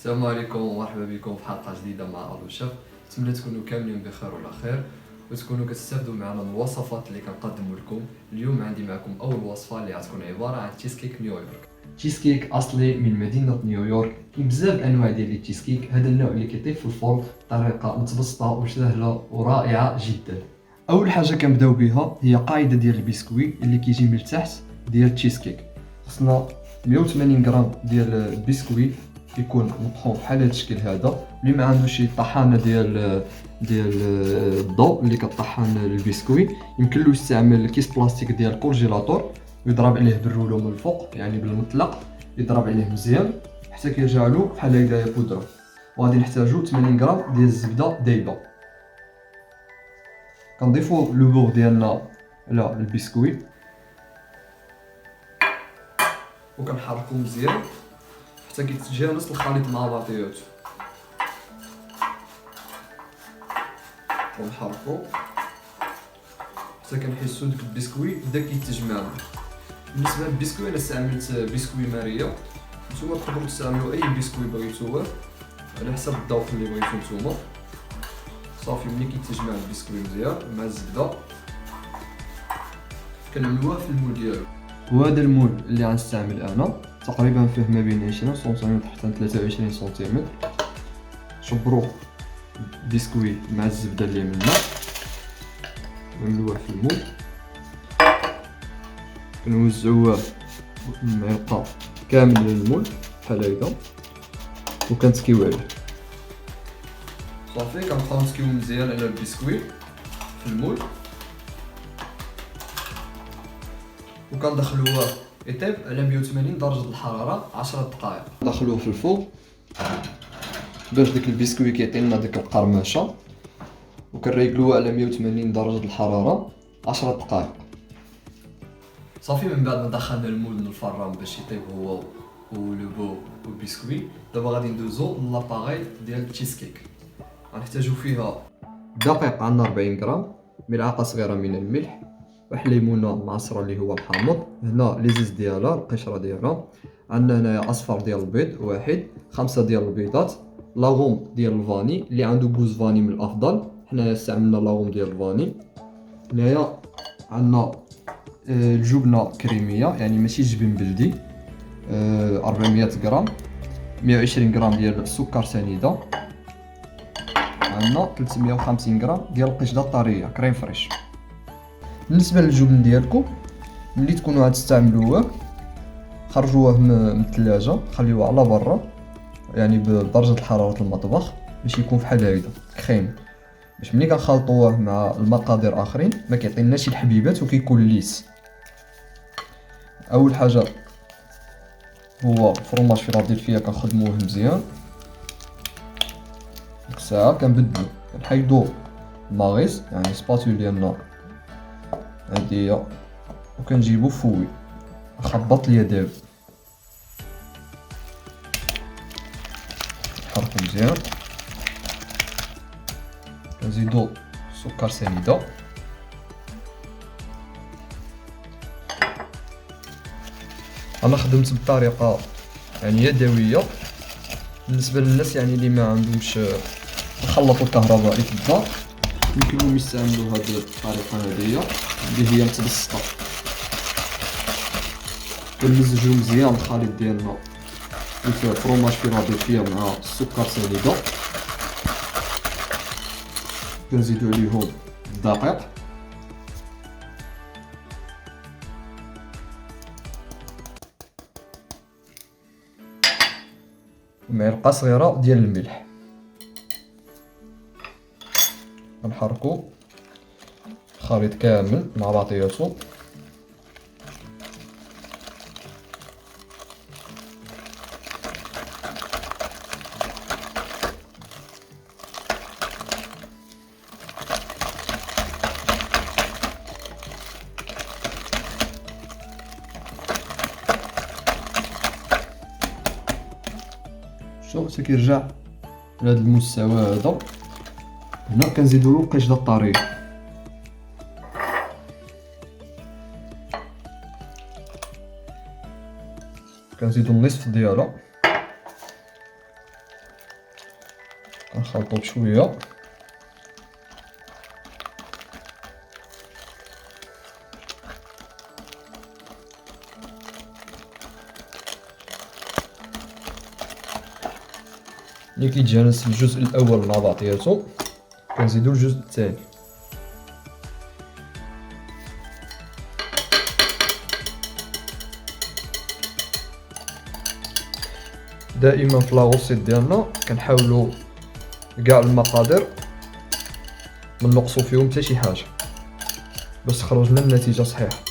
السلام عليكم ومرحبا بكم في حلقه جديده مع الو شيف. نتمنى تكونوا كاملين بخير وعلى خير وتكونوا كتستافدوا معنا من الوصفات اللي كنقدموا لكم. اليوم عندي معكم اول وصفه اللي غتكون عباره عن تشيز كيك نيويورك. تشيز كيك اصلي من مدينه نيويورك. كاين بزاف انواع ديال التشيز كيك. هذا النوع اللي كيطيب في الفرن بطريقه متبسطه وسهله ورائعه جدا. اول حاجه كنبداو بها هي قاعده ديال البسكوي اللي كيجي من التحت ديال التشيز كيك. خصنا 180 غرام ديال البسكوي يكون مطحون بحال هذا الشكل هذا. اللي ما عندوش شي طحانه ديال الضوء اللي كطحن البسكوي يمكن له يستعمل كيس بلاستيك ديال الكونجيلاتور ويضرب عليه بالرولو من الفوق، يعني بالمطلق يضرب عليه مزيان حتى كيرجع له بحال هكذا بودره. وغادي نحتاجو 80 غرام ديال الزبده دايبه. كنضيفو لو بور ديالنا على البسكوي وكنحركو مزيان حتى كيتجانس الخليط مع بعضياتو. ونحركو حتى كنحسو داك البسكوي بدا كيتجمع. بالنسبه للبسكوي انا استعملت بسكوي ماريا، نتوما تقدروا تستعملوا اي بسكوي بغيتوه على حسب الذوق اللي بغيتو نتوما. صافي ملي كيتجمع البسكوي مزيان مع الزبده كنعملوها في المول ديالو. وهذا المول اللي غنستعمل انا تقريبا فيه ما بين 20 سنتيمتر حتى 23 سنتيمتر. شبرو بسكوي مع الزبده اللي عملنا نعملوها في المول، كنوزعوها معلقه كامل للمول بحال هكا وكنتكيو عليه. صافي كنبقاو نتكيو مزيان على البسكوي في المول وكندخلوه يطيب على 180 درجه الحراره 10 دقائق. ندخلوه في الفوق باش داك البسكوي كيعطينا ديك القرمشه، وكنريقلوه على 180 درجه الحراره 10 دقائق. صافي من بعد ما دخلنا المول من الفران باش يطيب هو ولو بو والبسكوي، دابا غادي ندوزو لاباغي ديال التشيز كيك. غنحتاجو فيها دقيق عندنا 40 غرام، ملعقه صغيره من الملح، واحد ليمونه معصره اللي هو الحامض، هنا لي زيز ديالها القشره ديالها، عندنا هنايا اصفر ديال البيض واحد، 5 ديال البيضات، لاغوم ديال الفاني اللي عنده كوز فاني من الافضل، حنايا استعملنا لاغوم ديال الفاني. هنايا عندنا الجبنه كريميه يعني ماشي جبن بلدي 400 غرام، 120 غرام ديال السكر سنيده، عندنا 350 غرام ديال القشده الطريه كريم فريش. بالنسبه للجبن ديالكم ملي تكونوا غتستعملوه خرجوه من الثلاجه، خليوه على برا يعني بدرجه حراره المطبخ باش يكون فحال هكذا كريم، باش ملي كنخلطوه مع المقادير اخرين ما كيعطيناش شي الحبيبات وكيكون ليس. اول حاجه هو الفرماج فيلادلفيا كنخدموه مزيان، ديك الساعه كنبدلو كنحيدو الماغيز يعني سباتول ديالنا هادي هي، وكنجيبو فوي نخبط اليدين نحركو مزيان، كنزيدو سكر سنيده، انا خدمت بطريقه يعني يدويه. بالنسبه للناس يعني اللي ما عندهمش الخلاط الكهربائي في الدار يمكن لهم يستعملوا هذه الطريقه هذه اللي هي متبسطه. كنمزجو مزيان الخليط ديالنا الفرماج فيلادلفيا مع السكر سنيده، كنزيدو عليهم الدقيق، معلقه صغيره ديال الملح، كنحركو الخليط كامل مع بعضياتو. شوف حتى كيرجع لهذا المستوى هذا. هنا كنزيدو له القشده الطريه، كنزيدو النصف ديالها نخلطو بشويه. ملي كيتجانس الجزء الاول مع بعضياتو كنزيدو الجزء الثاني. دائما في لاغوسيط ديالنا كنحاولوا كاع المقادير ما نقصوا فيهم حتى شي حاجه باش تخرج لنا النتيجه صحيحه.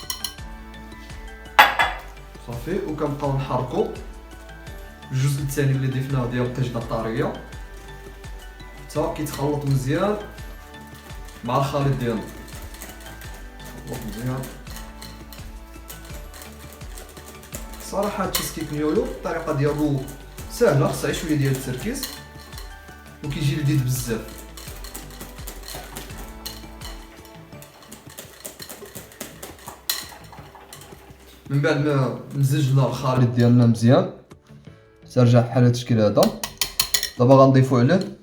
صافي وكنبقاو نحركوا الجزء الثاني اللي ضفناه ديال الطيجده الطاريه حتى كيتخلط مزيان مع الخليط ديالنا. خلط مزيان. صراحه هاد التشيز نيولو الطريقه ديالو سهله، خصها شويه ديال التركيز وكيجي لذيذ بزاف. من بعد ما مزجنا الخليط ديالنا مزيان ترجع بحال هاد الشكل هذا. دابا غنضيفو عليه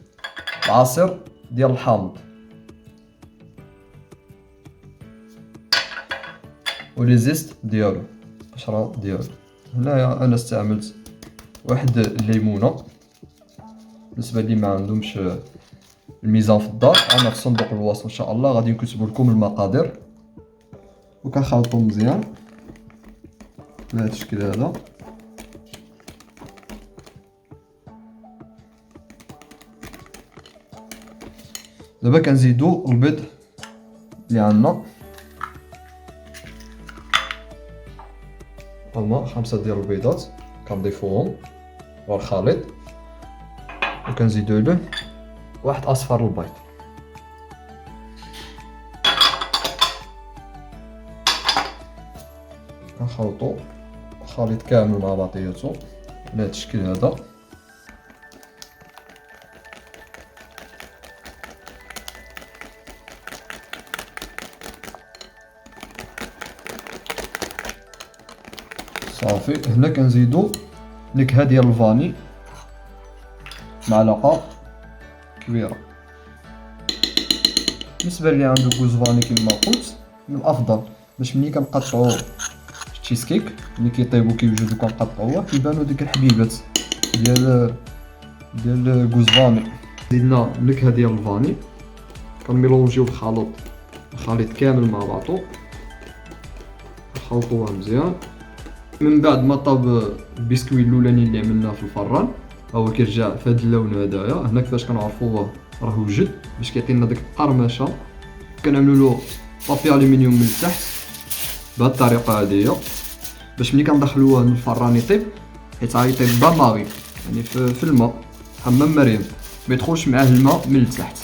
العصير ديال الحامض ولي زيست ديالو، القشره ديالو. هنايا انا استعملت واحد الليمونه بالنسبه لي ما عندهمش الميزان في الدار. انا في صندوق الوصف ان شاء الله غادي نكتب لكم المقادير. وكنخلطو مزيان بهذا الشكل هذا. دابا كنزيدو البيض اللي عندنا، هما 5 ديال البيضات كنضيفوهم ورا الخليط وكنزيدو له واحد اصفر البيض. كنخلطو الخليط كامل مع بعضياتو بهذا الشكل هذا. صافي هنا كنزيدو نكهه ديال الفاني، معلقه كبيره. بالنسبه اللي عنده كوز فاني كما قلت من الافضل باش ملي كنقطعو التشيز كيك ملي كيطيبو كيوجدو كنقطعوه كيبانو ديك الحبيبات ديال كوز فاني. زيدنا النكهه ديال الفاني، كنميلونجيو الخليط كامل مع بعضو، نخلطوه مزيان. من بعد ما طاب البسكوي الاولاني اللي عملناه في الفران هو كيرجع في هذا اللون هذايا. هنا كيفاش كنعرفوه راه وجد باش كيعطينا ديك القرمشه. كنعملوا له بابي الومنيوم من التحت بهذه الطريقه هذه باش ملي كندخلوه من الفران يطيب، حيت غيطيب باماغي يعني في الماء حمام مريم، ما يدخلش معاه الماء من التحت.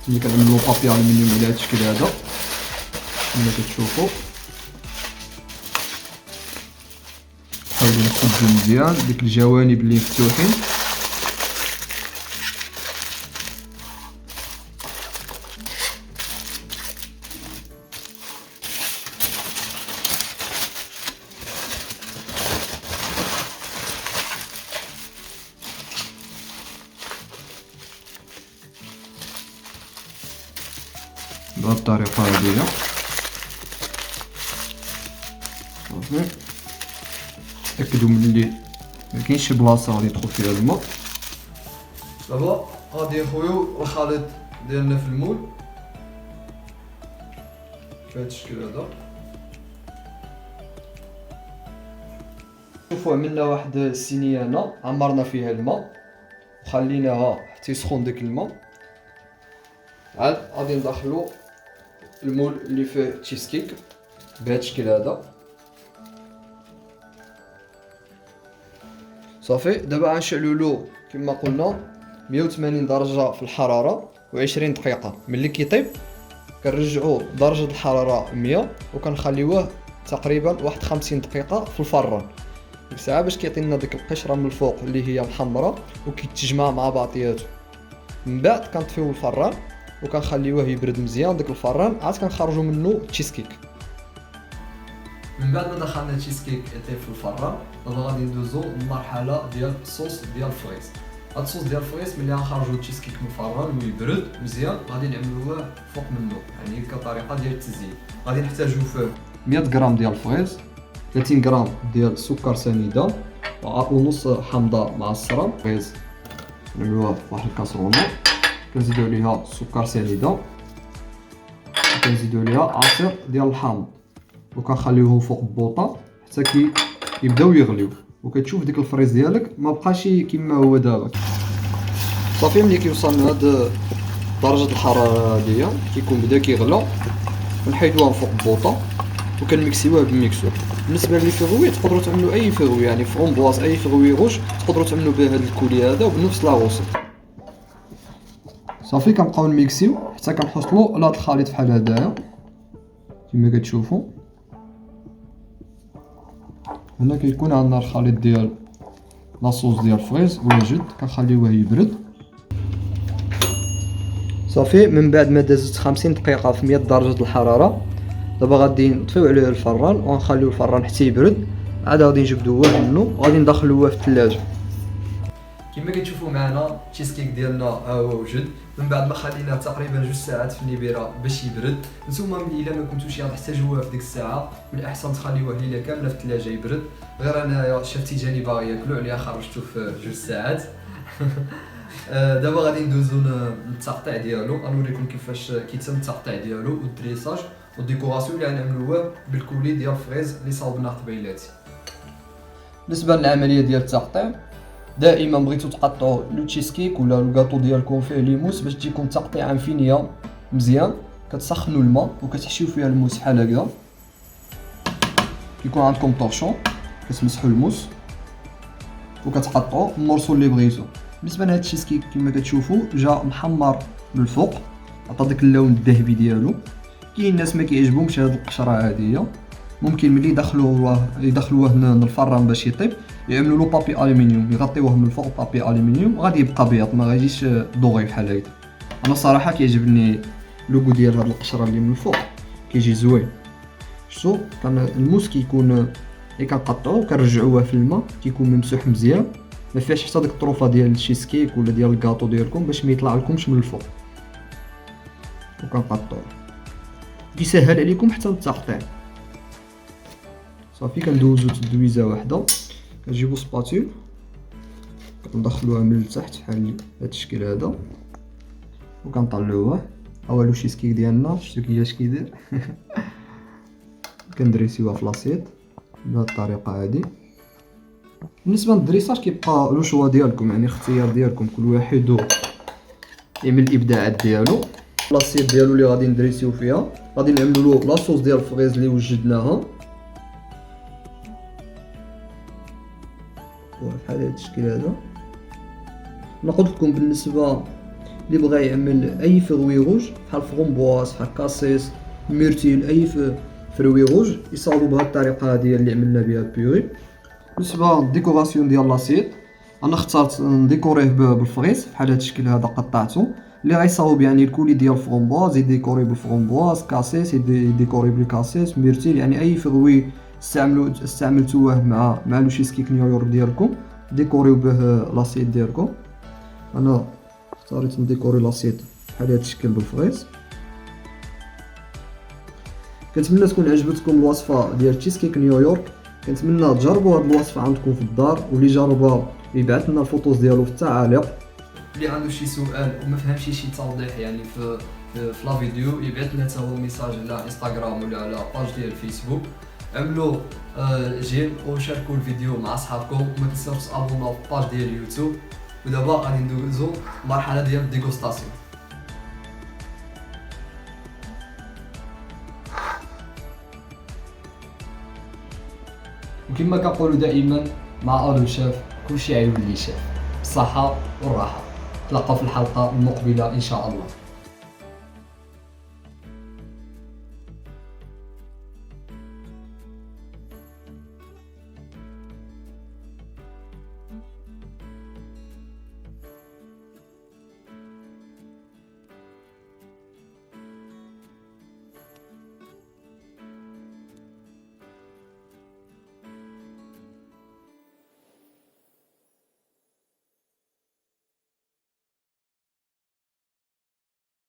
ملي كنعملوا بابي الومنيوم على هذا الشكل هذا كما كتشوفوا، نحاولوا نسدو مزيان ديك الجوانب اللي مفتوحين. بهذه الطريقه هذه صافي. تاكدوا من اللي ما كاينش شي بلاصه غادي يدخل فيها الماء. دابا غادي نخويو الخليط ديالنا في المول بهذا الشكل هذا. شوفوا عملنا واحد الصينيه هنا عمرنا فيها الماء وخليناها حتى يسخن داك الماء. عاد غادي ندخلو المول اللي فيه تشيز كيك بهذا الشكل هذا. صافي دابا غنشعلو له كما قلنا 180 درجه في الحراره و20 دقيقه. ملي كيطيب كنرجعوه درجه الحراره 100 وكنخليوه تقريبا واحد 50 دقيقه في الفران ديك الساعه باش كيعطينا ديك القشره من الفوق اللي هي محمره وكيتجمع مع بعضياته. من بعد كنطفيو الفران وكنخليوه يبرد مزيان ديك الفران، عاد كنخرجوا منه التشيز كيك. من بعد ما دخلنا التشيز كيك يطيب في الفران دابا غادي ندوزو للمرحله ديال الصوص ديال الفريز. هاد الصوص ديال الفريز ملي غنخرجو التشيز كيك من الفران ويبرد مزيان غادي نعملوه فوق منه، يعني كطريقه ديال التزيين. غادي نحتاجو فيه 100 غرام ديال الفريز، 30 غرام ديال السكر سنيده، ونص حامضه معصره. فريز نعملوها في واحد الكاسرونه، كنزيدو عليها السكر سنيده، كنزيدو عليها عصير ديال الحامض، وكنخليوهم فوق البوطه حتى يبداو يغليو. وكتشوف ديك الفريز ديالك ما بقاش كيما هو دابا. صافي ملي كيوصل لهاد درجه الحراره هادية كيكون بدا كيغلى، كنحيدوها فوق البوطه وكنميكسيوها بالميكسور. بالنسبه لي فيغوي تقدروا تعملوا اي فيغوي، يعني فرومبواز اي فيغوي روج تقدروا تعملوا به هاد الكولي هذا وبنفس لاغوسيت. صافي كنبقاو نميكسيو حتى كنحصلوا لهاد الخليط بحال هدايا كما كتشوفوا. هنا كيكون عندنا الخليط ديال لاصوص ديال الفريز واجد، كنخليوه يبرد. صافي من بعد ما دازت 50 دقيقه في 100 درجه الحراره، دابا غادي نطفيو عليه الفران ونخليو الفران حتى يبرد، عاد غادي نجبدوه منه وغادي ندخلوه في الثلاجه. كما كتشوفوا معنا التشيز كيك ديالنا ها هو وجد. من بعد ما خليناه تقريبا 2 ساعات في النبيره باش يبرد. نتوما الا ما كنتوش تحتاجوه في ديك الساعه، من الاحسن تخليوه ليله كامله في الثلاجه يبرد. غير انايا شفتي جاني باغي ياكلو عليها خرجته في 2 ساعات. دابا غادي ندوزو للتقطيع ديالو، غنوريكم كيفاش كيتم التقطيع ديالو والدريساج والديكوراسيون اللي غنعملوه بالكولي ديال الفريز اللي صاوبنا قبيلاتي. بالنسبه للعمليه ديال التقطيع، دائما بغيتو تقطعوا لو تشيز كيك ولا لو غاطو ديالكم فيه ليموس باش تجيكم تقطيعه فينيه مزيان. كتسخنوا الماء وكتحشيو فيها الموس بحال هكذا، كيكون عندكم طورشون كتمسحوا الموس وكتقطعوا المورسو اللي بغيتو. بالنسبه لهاد التشيز كيك كما كتشوفوا جا محمر من الفوق، عطى داك اللون الذهبي ديالو. كاين الناس ما كيعجبهمش هاد القشره هاديه، ممكن ملي يدخلوه من الفران باش يطيب يعملوا له بابي الومنيوم، يغطيوه من الفوق بابي الومنيوم غادي يبقى بيض ما غاديش دوغي بحال هكا. انا صراحه كيعجبني لوغو ديال هاد القشره اللي من الفوق، كيجي زوين. شتو كان الموس كيكون اللي كنقطعوه كنرجعوه في الماء كيكون ممسوح مزيان، ما فيهاش حتى ديك الطروفه ديال الشيز كيك ولا ديال الكاطو ديالكم باش ما يطلع لكمش من الفوق. وكنقطعوه كيسهل عليكم حتى التقطيع. صافي كندوزو تدويزه واحده، كنجيبو سباتيل كندخلوها من التحت بحال هاد الشكل هذا وكنطلعوه. هو لو شيز كيك ديالنا شفتو كيفاش كيدير. كندريسيوها في لاصيط بهاد الطريقه هادي. بالنسبه للدريساج كيبقى لو شوا ديالكم، يعني الاختيار ديالكم، كل واحد يعمل الابداعات ديالو. لاصيط ديالو اللي غادي ندريسيو فيها غادي نعملو له لاصوص ديال الفريز اللي وجدناها بحال هاد الشكل هذا. نقول لكم بالنسبه اللي بغى يعمل اي فروي روج بحال فرومبواز بحال كاسيس ميرتيل اي فروي روج يصاوبوا بهاد الطريقه هذه اللي عملنا بها البيوري. بالنسبه للديكوراسيون ديال لاصيط انا اخترت نديكوريه بالفريز بحال هاد الشكل هذا قطعته. اللي غيصاوب يعني الكولي ديال الفرومبواز يديكوري بالفرومبواز، كاسيس يديكوري بالكاسيس، ميرتيل يعني اي فروي استعملتوه مع لو شيز كيك نيويورك ديالكم ديكوريو به لاصيط ديالكم. انا اختاريت نديكوري لاصيط بحال هاد الشكل بالفريز. كنتمنى تكون عجبتكم الوصفه ديال تشيز كيك نيويورك. كنتمنى تجربوا هاد الوصفه عندكم في الدار، واللي جربها يبعث لنا الفوتوز ديالو في التعاليق. اللي عنده شي سؤال وما فهمش شي توضيح يعني في لا فيديو يبعث لنا حتى هو ميساج على انستغرام ولا على باج ديال الفيسبوك. عملوا جيم وشاركوا الفيديو مع اصحابكم، وما تنساوش تابوناو في باج ديال اليوتيوب. ودابا غادي ندوزو المرحله ديال الديغوستاسيون. وكما كنقولوا دائما مع الو شاف كلشي عيولي شاف. بالصحه والراحه. نتلاقاو في الحلقه المقبله ان شاء الله.